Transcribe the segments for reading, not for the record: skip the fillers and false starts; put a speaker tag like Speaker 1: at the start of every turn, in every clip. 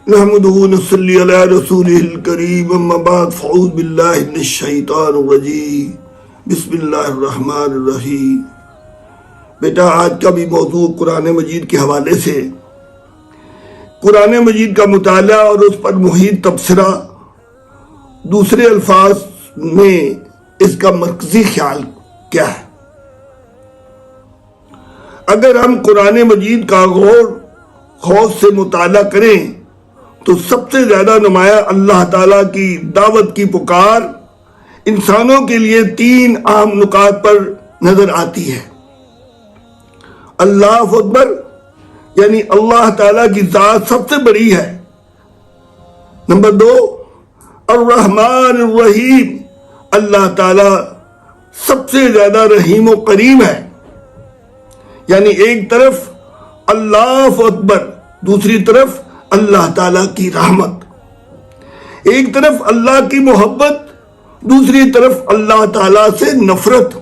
Speaker 1: نحمده ونصلي على رسوله الكريم اما بعد فاعوذ باللہ من الشیطان الرجیم بسم اللہ الرحمن الرحیم۔ بیٹا آج کا بھی موضوع قرآن مجید کے حوالے سے قرآن مجید کا مطالعہ اور اس پر محیط تبصرہ، دوسرے الفاظ میں اس کا مرکزی خیال کیا ہے۔ اگر ہم قرآن مجید کا غور خوف سے مطالعہ کریں تو سب سے زیادہ نمایاں اللہ تعالیٰ کی دعوت کی پکار انسانوں کے لیے تین اہم نکات پر نظر آتی ہے۔ اللہ اکبر، یعنی اللہ تعالیٰ کی ذات سب سے بڑی ہے۔ نمبر دو، الرحمن الرحیم، اللہ تعالیٰ سب سے زیادہ رحیم و کریم ہے۔ یعنی ایک طرف اللہ اکبر، دوسری طرف اللہ تعالیٰ کی رحمت، ایک طرف اللہ کی محبت، دوسری طرف اللہ تعالیٰ سے نفرت۔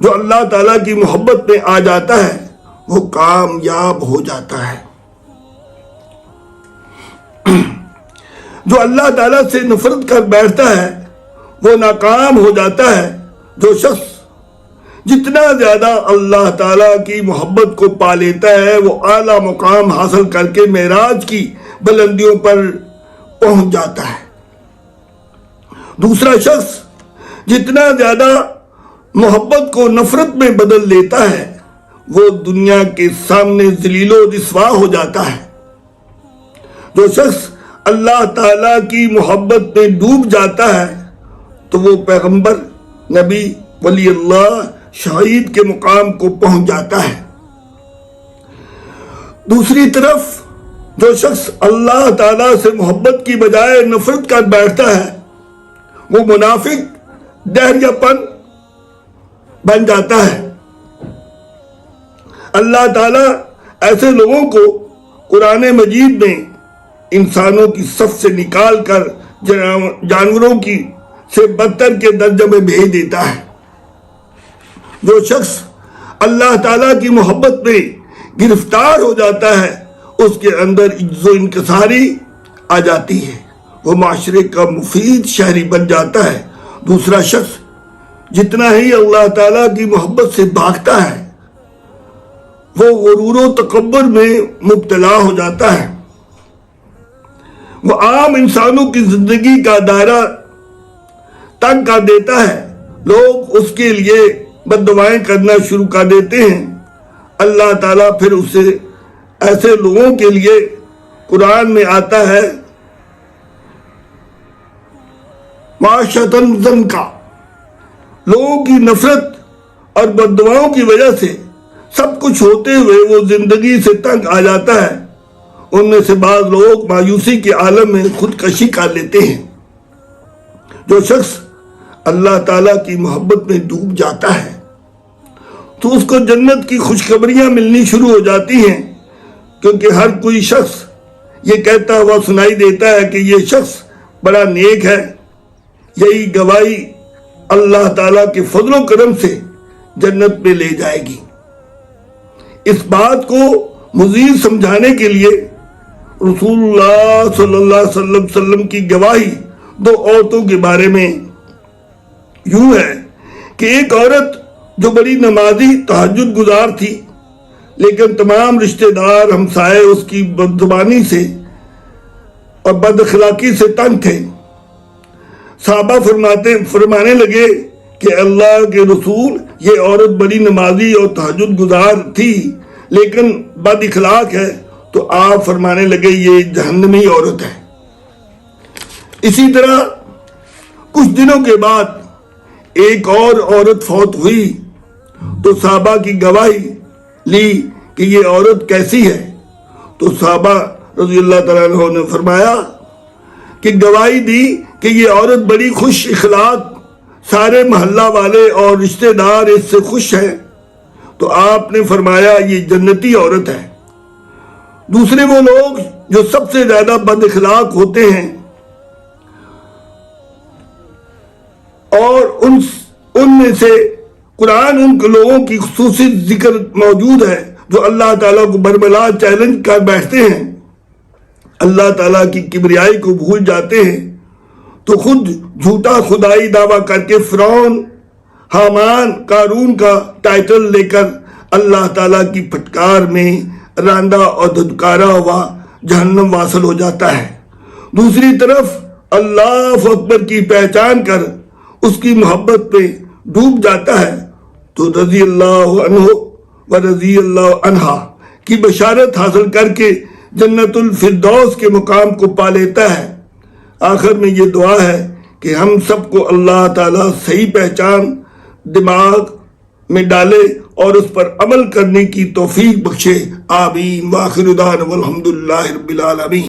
Speaker 1: جو اللہ تعالیٰ کی محبت میں آ جاتا ہے وہ کامیاب ہو جاتا ہے، جو اللہ تعالیٰ سے نفرت کر بیٹھتا ہے وہ ناکام ہو جاتا ہے۔ جو شخص جتنا زیادہ اللہ تعالیٰ کی محبت کو پا لیتا ہے وہ اعلیٰ مقام حاصل کر کے معراج کی بلندیوں پر پہنچ جاتا ہے۔ دوسرا شخص جتنا زیادہ محبت کو نفرت میں بدل لیتا ہے وہ دنیا کے سامنے ذلیل و رسوا ہو جاتا ہے۔ جو شخص اللہ تعالیٰ کی محبت میں ڈوب جاتا ہے تو وہ پیغمبر، نبی، ولی اللہ، شہید کے مقام کو پہنچ جاتا ہے۔ دوسری طرف جو شخص اللہ تعالیٰ سے محبت کی بجائے نفرت کر بیٹھتا ہے وہ منافق، دہریہ پن بن جاتا ہے۔ اللہ تعالیٰ ایسے لوگوں کو قرآن مجید میں انسانوں کی صف سے نکال کر جانوروں کی سے بدتر کے درجے میں بھیج دیتا ہے۔ جو شخص اللہ تعالیٰ کی محبت میں گرفتار ہو جاتا ہے اس کے اندر عجز و انکساری آ جاتی ہے، وہ معاشرے کا مفید شہری بن جاتا ہے۔ دوسرا شخص جتنا ہی اللہ تعالیٰ کی محبت سے بھاگتا ہے وہ غرور و تکبر میں مبتلا ہو جاتا ہے۔ وہ عام انسانوں کی زندگی کا دائرہ تنگ کر دیتا ہے، لوگ اس کے لیے بد دعائیں کرنا شروع کر دیتے ہیں۔ اللہ تعالیٰ پھر اسے ایسے لوگوں کے لیے قرآن میں آتا ہے معاشرتاً زنکا، لوگوں کی نفرت اور بد دعاؤں کی وجہ سے سب کچھ ہوتے ہوئے وہ زندگی سے تنگ آ جاتا ہے۔ ان میں سے بعض لوگ مایوسی کے عالم میں خودکشی کر لیتے ہیں۔ جو شخص اللہ تعالیٰ کی محبت میں ڈوب جاتا ہے تو اس کو جنت کی خوشخبریاں ملنی شروع ہو جاتی ہیں، کیونکہ ہر کوئی شخص یہ کہتا ہوا سنائی دیتا ہے کہ یہ شخص بڑا نیک ہے۔ یہی گواہی اللہ تعالیٰ کے فضل و کرم سے جنت میں لے جائے گی۔ اس بات کو مزید سمجھانے کے لیے رسول اللہ صلی اللہ علیہ وسلم کی گواہی دو عورتوں کے بارے میں یوں ہے کہ ایک عورت جو بڑی نمازی، تہجد گزار تھی، لیکن تمام رشتہ دار ہمسائے اس کی بدزبانی سے اور بد اخلاقی سے تنگ تھے۔ صحابہ فرمانے لگے کہ اللہ کے رسول، یہ عورت بڑی نمازی اور تہجد گزار تھی لیکن بد اخلاق ہے، تو آپ فرمانے لگے یہ جہنمی عورت ہے۔ اسی طرح کچھ دنوں کے بعد ایک اور عورت فوت ہوئی تو صحابہ کی گواہی لی کہ یہ عورت کیسی ہے، تو صحابہ رضی اللہ تعالیٰ عنہ نے فرمایا کہ گواہی دی کہ یہ عورت بڑی خوش اخلاق، سارے محلہ والے اور رشتہ دار اس سے خوش ہیں، تو آپ نے فرمایا یہ جنتی عورت ہے۔ دوسرے وہ لوگ جو سب سے زیادہ بد اخلاق ہوتے ہیں اور ان میں سے قرآن ان لوگوں کی خصوصی ذکر موجود ہے جو اللہ تعالیٰ کو برملا چیلنج کر بیٹھتے ہیں۔ اللہ تعالیٰ کی کبریائی کو بھول جاتے ہیں تو خود جھوٹا خدائی دعویٰ کر کے فرعون، حامان، قارون کا ٹائٹل لے کر اللہ تعالیٰ کی پھٹکار میں راندہ اور دھتکارا ہوا جہنم واصل ہو جاتا ہے۔ دوسری طرف اللہ اکبر کی پہچان کر اس کی محبت پہ ڈوب جاتا ہے تو رضی اللہ عنہ و رضی اللہ عنہا کی بشارت حاصل کر کے جنت الفردوس کے مقام کو پا لیتا ہے۔ آخر میں یہ دعا ہے کہ ہم سب کو اللہ تعالیٰ صحیح پہچان دماغ میں ڈالے اور اس پر عمل کرنے کی توفیق بخشے۔ آمین۔ وآخر دعوانا الحمدللہ رب العالمین۔